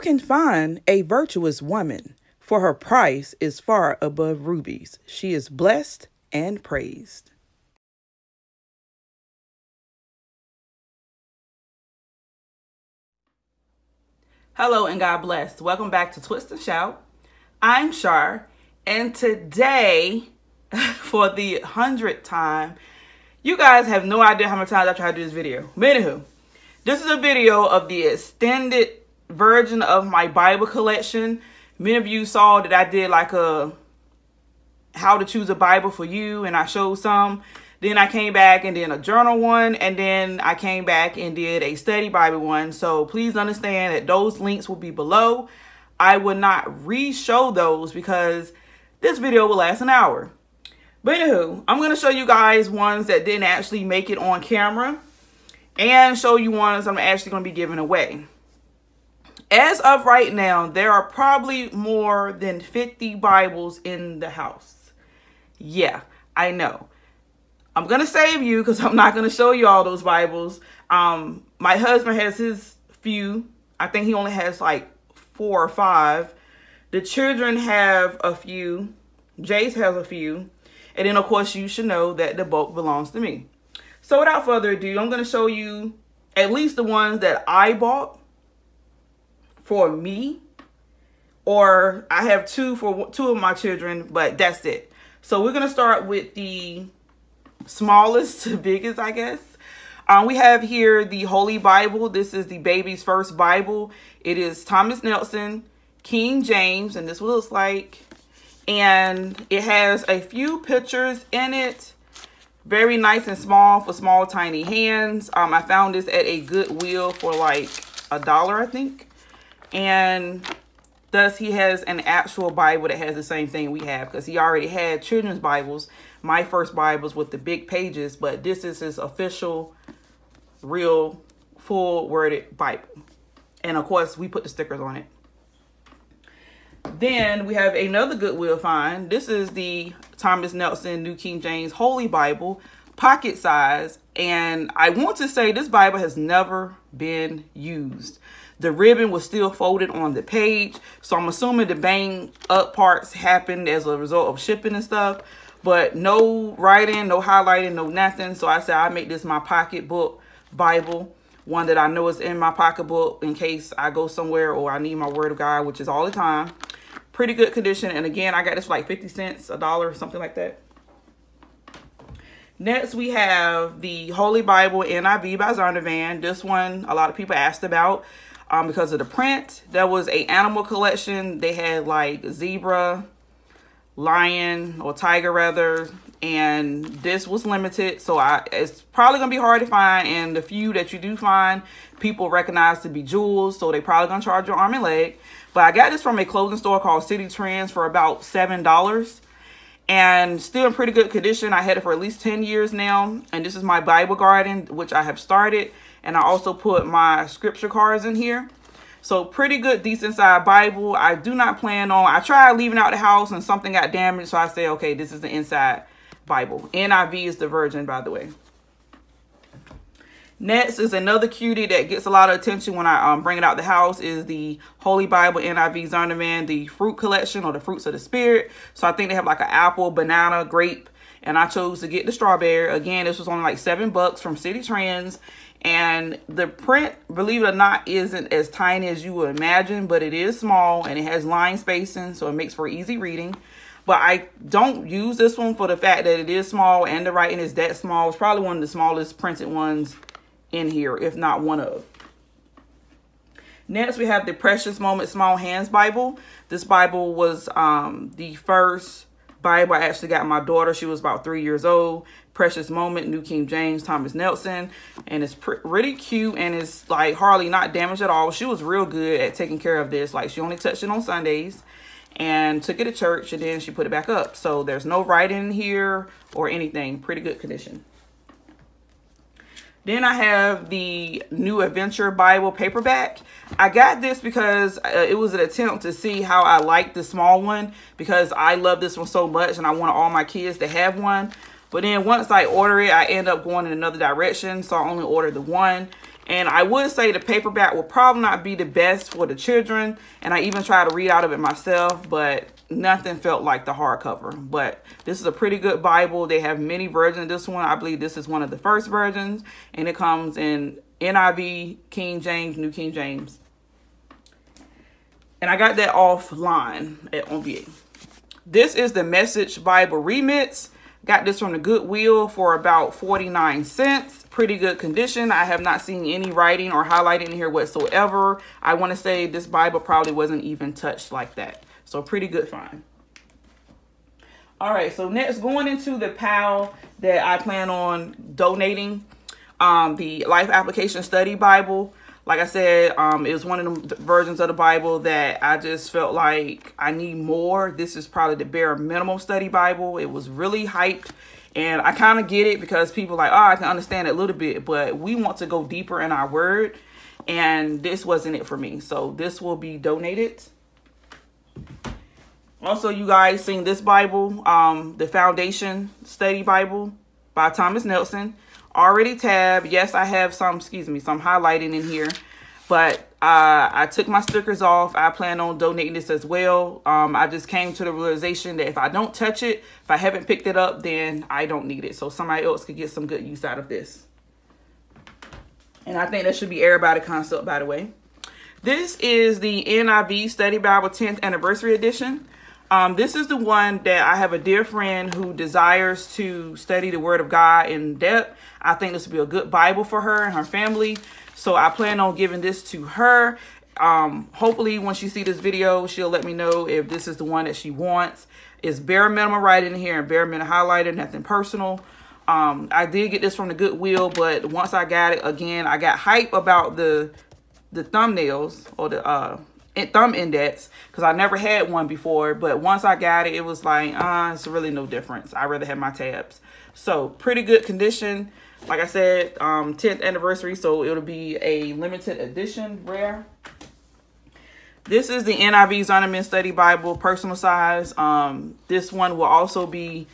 can find a virtuous woman, for her price is far above rubies. She is blessed and praised. Hello and God bless. Welcome back to Twist and Shout. I'm Shar, and today, for the 100th time, you guys have no idea how many times I tried to do this video. Anywho, this is a video of the extended version of my Bible collection. Many of you saw that I did like a how to choose a Bible for you, and I showed some. Then I came back and did a journal one, and then I came back and did a study Bible one. So please understand that those links will be below. I will not re-show those because this video will last an hour. But anywho, I'm going to show you guys ones that didn't actually make it on camera and show you ones I'm actually going to be giving away. As of right now, there are probably more than 50 Bibles in the house. Yeah, I know. I'm going to save you because I'm not going to show you all those Bibles. My husband has his few. I think he only has like 4 or 5. The children have a few. Jace has a few. And then, of course, you should know that the bulk belongs to me. So without further ado, I'm going to show you at least the ones that I bought for me. Or I have 2 for 2 of my children, but that's it. So we're going to start with the smallest to biggest, I guess. We have here the Holy Bible. This is the baby's first Bible. It is Thomas Nelson, King James, and this is what it looks like. And it has a few pictures in it. Very nice and small for small, tiny hands. I found this at a Goodwill for like $1, I think. And thus he has an actual Bible that has the same thing we have, because he already had children's Bibles. My first Bibles with the big pages, but this is his official, real, full worded Bible. And of course, we put the stickers on it. Then we have another Goodwill find. This is the Thomas Nelson New King James Holy Bible, pocket size. And I want to say this Bible has never been used. The ribbon was still folded on the page. So I'm assuming the bang up parts happened as a result of shipping and stuff. But no writing, no highlighting, no nothing. So I said I make this my pocketbook Bible. One that I know is in my pocketbook in case I go somewhere or I need my word of God, which is all the time. Pretty good condition. And again, I got this for like 50 cents, $1, something like that. Next, we have the Holy Bible NIV by Zondervan. This one, a lot of people asked about because of the print. There was a animal collection. They had like zebra, lion or tiger rather, and this was limited, so it's probably gonna be hard to find. And the few that you do find, people recognize to be jewels, so they probably gonna charge your arm and leg. But I got this from a clothing store called City Trends for about $7, and still in pretty good condition. I had it for at least 10 years now. And this is my Bible garden, which I have started, and I also put my scripture cards in here. So pretty good, decent size Bible. I do not plan on, I tried leaving out the house and something got damaged. So I say, okay, this is the inside Bible. NIV is the version, by the way. Next is another cutie that gets a lot of attention when I bring it out the house is the Holy Bible NIV Zondervan, the fruit collection or the fruits of the spirit. So I think they have like an apple, banana, grape, and I chose to get the strawberry. Again, this was only like $7 from City Trends. And the print, believe it or not, isn't as tiny as you would imagine, but it is small and it has line spacing, so it makes for easy reading. But I don't use this one for the fact that it is small and the writing is that small. It's probably one of the smallest printed ones in here, if not one of. Next, we have the Precious Moment Small Hands Bible. This Bible was the first Bible I actually got my daughter. She was about 3 years old. Precious Moment, New King James, Thomas Nelson. And it's really cute, and it's like hardly not damaged at all. She was real good at taking care of this. Like she only touched it on Sundays and took it to church, and then she put it back up. So there's no writing in here or anything. Pretty good condition. Then I have the New Adventure Bible paperback. I got this because it was an attempt to see how I like the small one, because I love this one so much and I want all my kids to have one. But then once I order it, I end up going in another direction. So I only ordered the one. And I would say the paperback will probably not be the best for the children. And I even tried to read out of it myself, but nothing felt like the hardcover. But this is a pretty good Bible. They have many versions of this one. I believe this is one of the first versions. And it comes in NIV, King James, New King James. And I got that offline on VA. This is the Message Bible Remix. Got this from the Goodwill for about 49 cents. Pretty good condition. I have not seen any writing or highlighting in here whatsoever. I want to say this Bible probably wasn't even touched like that. So pretty good find. All right, so next, going into the pile that I plan on donating, the Life Application Study Bible. Like I said, it was one of the versions of the Bible that I just felt like I need more. This is probably the bare minimum study Bible. It was really hyped. And I kind of get it because people are like, oh, I can understand it a little bit. But we want to go deeper in our word. And this wasn't it for me. So this will be donated. Also, you guys seen this Bible, the Foundation Study Bible by Thomas Nelson. Already tabbed. Yes, I have some highlighting in here, but I took my stickers off. I plan on donating this as well. I just came to the realization that if I don't touch it, if I haven't picked it up, then I don't need it. So somebody else could get some good use out of this. And I think that should be everybody concept, by the way. This is the NIV Study Bible 10th Anniversary Edition. This is the one that I have a dear friend who desires to study the Word of God in depth. I think this will be a good Bible for her and her family. So I plan on giving this to her. Hopefully when she sees this video, she'll let me know if this is the one that she wants. It's bare minimum writing in here and bare minimum highlighter, nothing personal. I did get this from the Goodwill, but once I got it, again, I got hype about the thumbnails or the thumb index because I never had one before. But once I got it, it was like, it's really no difference. I'd rather have my tabs. So pretty good condition. Like I said, 10th anniversary, so it'll be a limited edition, rare. This is the NIV Zondervan Study Bible, personal size. This one will also be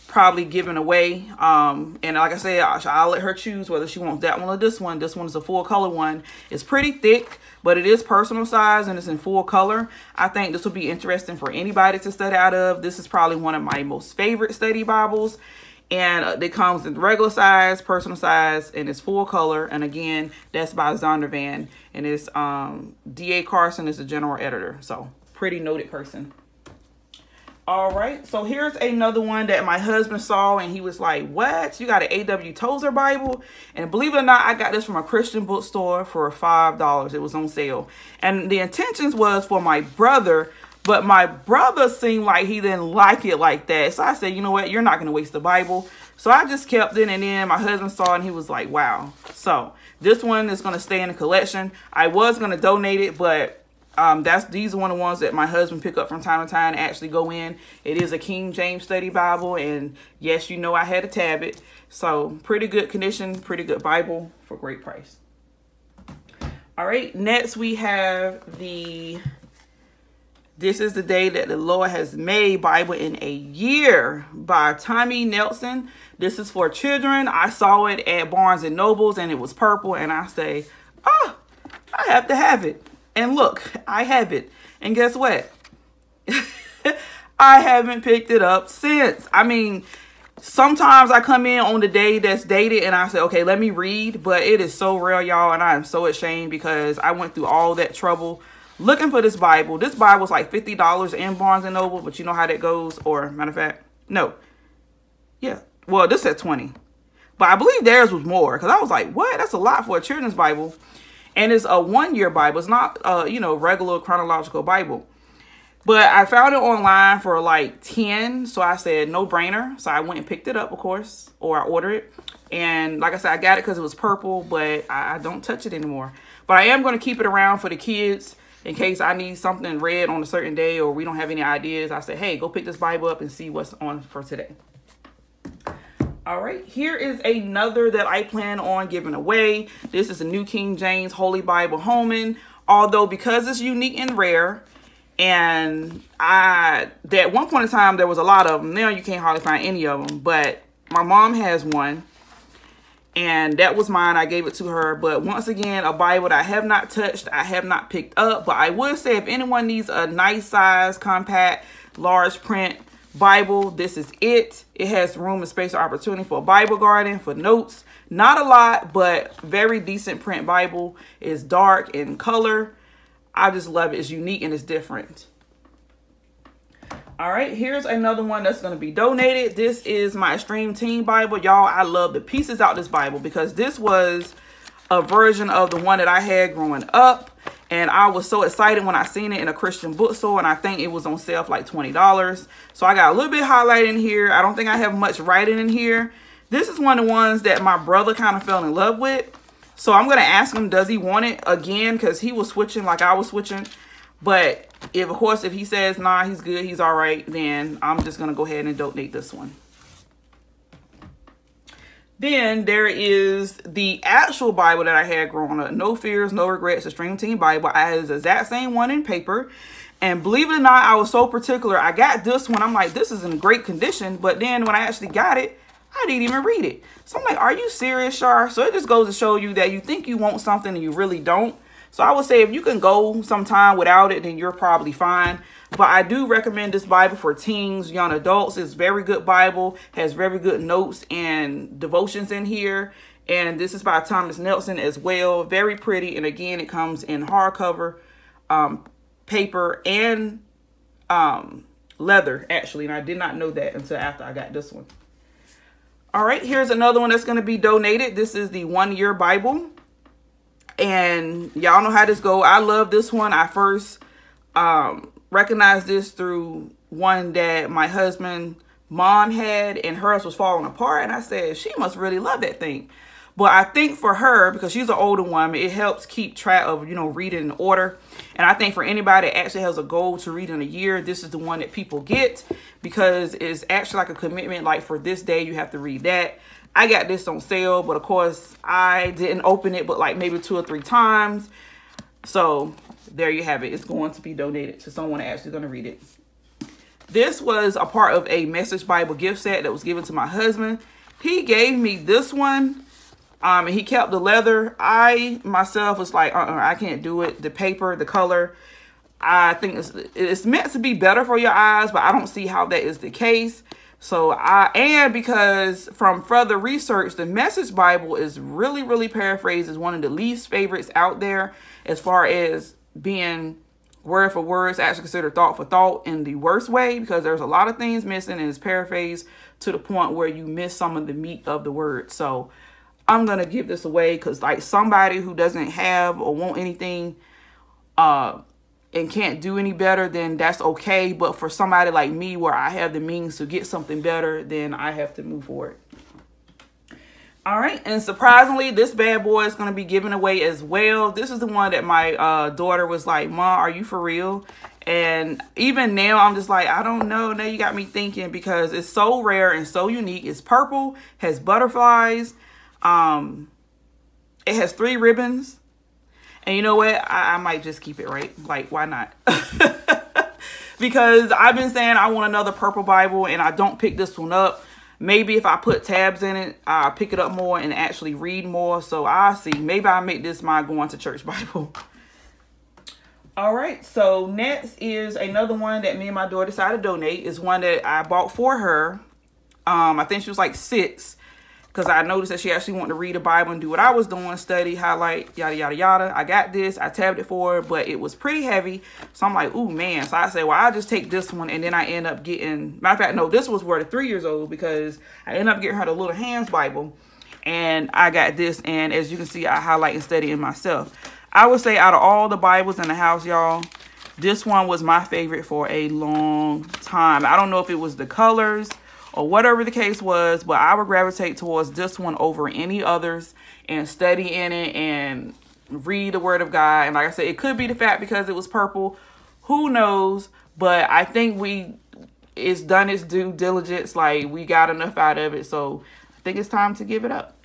probably given away. And like I said, I'll let her choose whether she wants that one or this one. This one is a full color one. It's pretty thick, but it is personal size and it's in full color. I think this will be interesting for anybody to study out of. This is probably one of my most favorite study Bibles. And it comes in regular size, personal size, and it's full color. And again, that's by Zondervan. And it's D.A. Carson is the general editor. So pretty noted person. All right. So here's another one that my husband saw. And he was like, what? You got an A.W. Tozer Bible? And believe it or not, I got this from a Christian bookstore for $5. It was on sale. And the intentions was for my brother. But my brother seemed like he didn't like it like that. So I said, you know what? You're not going to waste the Bible. So I just kept it. And then my husband saw it and he was like, wow. So this one is going to stay in the collection. I was going to donate it, but these are one of the ones that my husband pick up from time to time and actually go in. It is a King James Study Bible. And yes, you know I had to tab it. So pretty good condition, pretty good Bible for great price. All right. Next we have the... This is the Day That the Lord Has Made Bible in a Year by Tommy Nelson. This is for children. I saw it at Barnes and Nobles and it was purple. And I say, oh, I have to have it. And look, I have it. And guess what? I haven't picked it up since. I mean, sometimes I come in on the day that's dated and I say, okay, let me read. But it is so rare, y'all. And I am so ashamed because I went through all that trouble looking for this Bible. This Bible's like $50 in Barnes & Noble, but you know how that goes. Or, matter of fact, no. Yeah. Well, this at 20. But I believe theirs was more. Because I was like, what? That's a lot for a children's Bible. And it's a one-year Bible. It's not, regular chronological Bible. But I found it online for like 10. So I said, no brainer. So I went and picked it up, of course. Or I ordered it. And like I said, I got it because it was purple. But I don't touch it anymore. But I am going to keep it around for the kids. In case I need something read on a certain day or we don't have any ideas, I say, hey, go pick this Bible up and see what's on for today. All right, here is another that I plan on giving away. This is a New King James Holy Bible Holman. Although because it's unique and rare, and at one point in time, there was a lot of them. Now you can't hardly find any of them, but my mom has one. and that was mine. I gave it to her. But once again, a Bible that I have not touched, I have not picked up. But I would say if anyone needs a nice size, compact, large print Bible, this is it. It has room and space and opportunity for a Bible garden, for notes. Not a lot, but very decent print Bible. It's dark in color. I just love it. It's unique and it's different. All right, here's another one that's going to be donated. This is my Extreme Teen Bible. Y'all, I love the pieces out this Bible because this was a version of the one that I had growing up. And I was so excited when I seen it in a Christian bookstore, and I think it was on sale for like $20. So I got a little bit highlighted in here. I don't think I have much writing in here. This is one of the ones that my brother kind of fell in love with. So I'm going to ask him, does he want it again? Because he was switching like I was switching. But if, of course, if he says, nah, he's good, he's all right, then I'm just going to go ahead and donate this one. Then there is the actual Bible that I had growing up. No Fears, No Regrets, Extreme Teen Bible. I had the exact same one in paper. And believe it or not, I was so particular. I got this one. I'm like, this is in great condition. But then when I actually got it, I didn't even read it. So I'm like, are you serious, Shar? So it just goes to show you that you think you want something and you really don't. So I would say if you can go sometime without it, then you're probably fine. But I do recommend this Bible for teens, young adults. It's a very good Bible, has very good notes and devotions in here. And this is by Thomas Nelson as well. Very pretty. And again, it comes in hardcover, paper, and leather, actually. And I did not know that until after I got this one. All right, here's another one that's going to be donated. This is the 1 Year Bible. And y'all know how this go. I love this one. I first recognized this through one that my husband mom had, and hers was falling apart. And I said, she must really love that thing. But I think for her, because she's an older woman, it helps keep track of, reading in order. And I think for anybody that actually has a goal to read in a year, this is the one that people get, because it's actually like a commitment. Like for this day, you have to read that. I got this on sale, but of course I didn't open it but like maybe 2 or 3 times. So there you have it. It's going to be donated to someone actually going to read it. This was a part of a Message Bible gift set that was given to my husband. He gave me this one. And he kept the leather. I myself was like, I can't do it. The paper, the color, I think it's meant to be better for your eyes, but I don't see how that is the case. So and because from further research, the Message Bible is really, really paraphrased as one of the least favorites out there as far as being word for words, actually considered thought for thought in the worst way, because there's a lot of things missing and it's paraphrased to the point where you miss some of the meat of the word. So I'm going to give this away because like somebody who doesn't have or want anything and can't do any better, then that's okay. But for somebody like me where I have the means to get something better, then I have to move forward. All right. And surprisingly, this bad boy is going to be given away as well. This is the one that my daughter was like, Mom, are you for real? And even now, I'm just like, I don't know. Now you got me thinking because it's so rare and so unique. It's purple, has butterflies. It has 3 ribbons, and you know what? I might just keep it, right? Like, why not? Because I've been saying I want another purple Bible and I don't pick this one up. Maybe if I put tabs in it, I'll pick it up more and actually read more. So I'll see. Maybe I'll make this my going to church Bible. All right. So next is another one that me and my daughter decided to donate. Is one that I bought for her. I think she was like 6. Because I noticed that she actually wanted to read the Bible and do what I was doing, study, highlight, yada, yada, yada. I got this. I tabbed it for her, but it was pretty heavy. So I'm like, ooh, man. So I said, well, I'll just take this one. And then I end up getting, matter of fact, no, this was worth 3 years old because I ended up getting her the Little Hands Bible. And I got this. And as you can see, I highlight and study it myself. I would say out of all the Bibles in the house, y'all, this one was my favorite for a long time. I don't know if it was the colors or whatever the case was, but I would gravitate towards this one over any others and study in it and read the Word of God. And like I said, it could be the fact because it was purple. Who knows? But I think it's done its due diligence. Like, we got enough out of it. So I think it's time to give it up.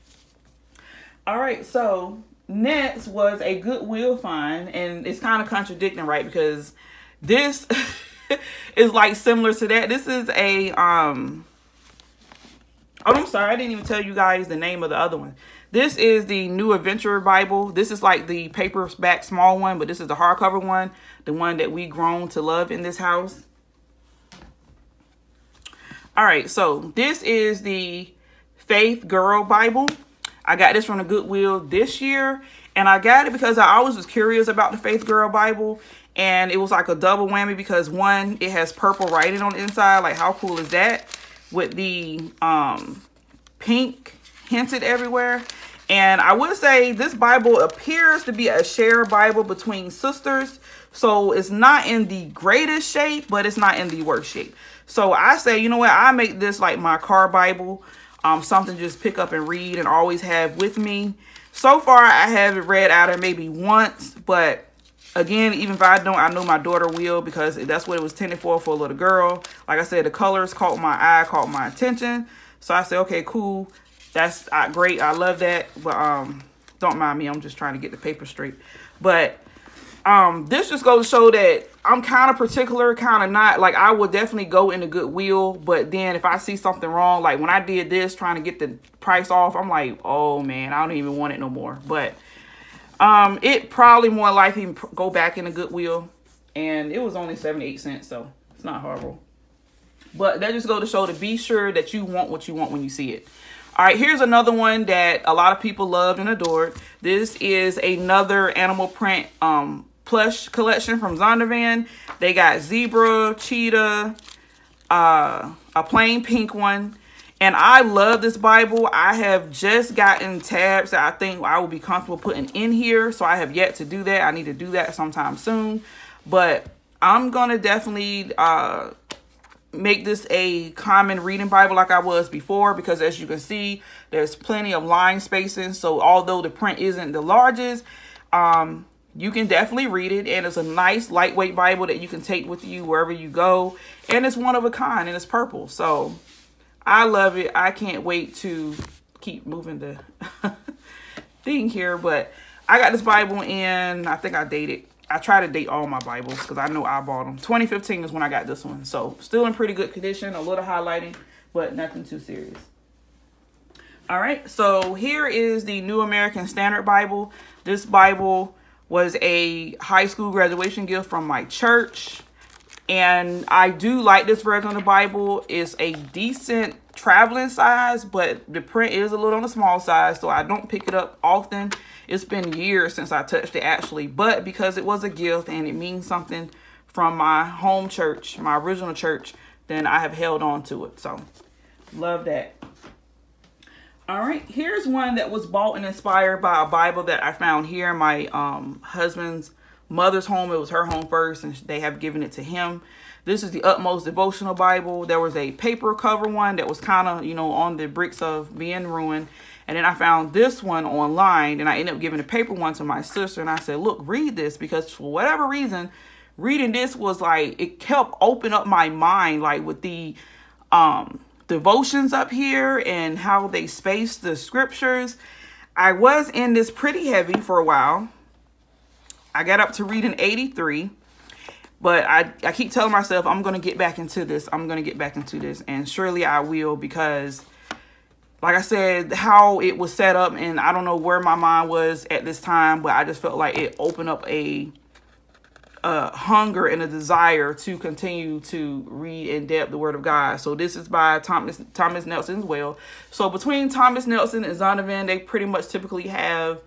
All right. So next was a Goodwill find. And it's kind of contradicting, right? Because this is like similar to that. This is a, oh, I'm sorry. I didn't even tell you guys the name of the other one. This is the New Adventure Bible. This is like the paperback small one, but this is the hardcover one, the one that we grown to love in this house. All right, so this is the Faith Girl Bible. I got this from the Goodwill this year, and I got it because I always was curious about the Faith Girl Bible, and it was like a double whammy because one, it has purple writing on the inside. Like, how cool is that? With the pink hinted everywhere. And I would say this Bible appears to be a share Bible between sisters. So it's not in the greatest shape, but it's not in the worst shape. So I say, you know what? I make this like my car Bible. Something to just pick up and read and always have with me. So far, I haven't read out of it maybe once. But again, even if I don't, I know my daughter will, because that's what it was intended for a little girl. Like I said, the colors caught my eye, caught my attention. So I said, okay, cool. That's great. I love that. But don't mind me. I'm just trying to get the paper straight. But this just goes to show that I'm kind of particular, kind of not. Like, I would definitely go into Goodwill. But then if I see something wrong, like when I did this, trying to get the price off, I'm like, oh, man, I don't even want it no more. But it probably more likely go back into Goodwill. And it was only 78 cents, so it's not horrible. But that just goes to show to be sure that you want what you want when you see it. All right, here's another one that a lot of people loved and adored. This is another animal print plush collection from Zondervan. They got zebra, cheetah, a plain pink one. And I love this Bible. I have just gotten tabs that I think I will be comfortable putting in here. So I have yet to do that. I need to do that sometime soon. But I'm going to definitely make this a common reading Bible like I was before, because as you can see, there's plenty of line spacing. So although the print isn't the largest, you can definitely read it. And it's a nice lightweight Bible that you can take with you wherever you go. And it's one of a kind, and it's purple. So I love it. I can't wait to keep moving the thing here. But I got this Bible in, I think I dated. I try to date all my Bibles because I know I bought them. 2015 is when I got this one. So still in pretty good condition. A little highlighting, but nothing too serious. All right. So here is the New American Standard Bible. This Bible was a high school graduation gift from my church. And I do like this version of the Bible. It's a decent traveling size, but the print is a little on the small size, so I don't pick it up often. It's been years since I touched it actually, but because it was a gift and it means something from my home church, my original church, then I have held on to it. So love that. All right, here's one that was bought and inspired by a Bible that I found here in my husband's mother's home. It was her home first, and they have given it to him. This is the Utmost Devotional Bible. There was a paper cover one that was kind of, you know, on the bricks of being ruined. And then I found this one online, and I ended up giving the paper one to my sister. And I said, look, read this, because for whatever reason, reading this was like, it kept opening up my mind, like with the devotions up here and how they space the scriptures. I was in this pretty heavy for a while. I got up to reading 83. But I keep telling myself, I'm going to get back into this. I'm going to get back into this. And surely I will, because like I said, how it was set up, and I don't know where my mind was at this time, but I just felt like it opened up a hunger and a desire to continue to read in depth the Word of God. So this is by Thomas Nelson as well. So between Thomas Nelson and Zondervan, they pretty much typically have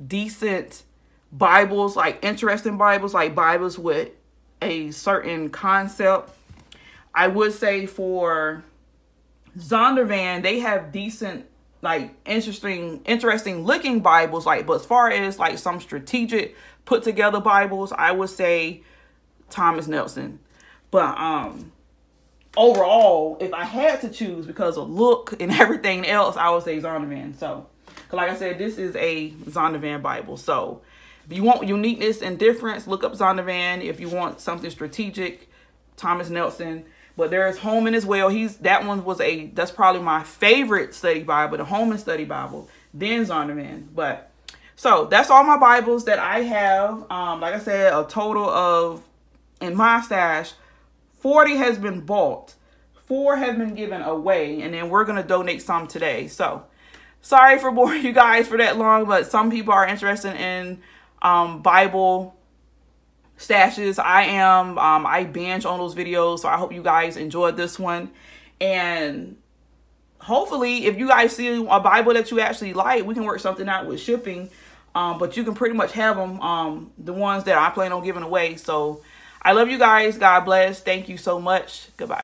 decent Bibles, like interesting Bibles, like Bibles with a certain concept. I would say for Zondervan, they have decent, like interesting looking Bibles, like, but as far as like some strategic put together Bibles, I would say Thomas Nelson. But overall, if I had to choose because of look and everything else, I would say Zondervan. So like I said, this is a Zondervan Bible. So if you want uniqueness and difference, look up Zondervan. If you want something strategic, Thomas Nelson. But there's Holman as well. That's probably my favorite study Bible, the Holman Study Bible, then Zondervan. But so that's all my Bibles that I have. Like I said, a total of, in my stash, 40 has been bought. 4 have been given away, and then we're going to donate some today. So sorry for boring you guys for that long, but some people are interested in Bible stashes. I am. I binge on those videos, so I hope you guys enjoyed this one. And hopefully, if you guys see a Bible that you actually like, we can work something out with shipping. But you can pretty much have them, the ones that I plan on giving away. So I love you guys. God bless. Thank you so much. Goodbye.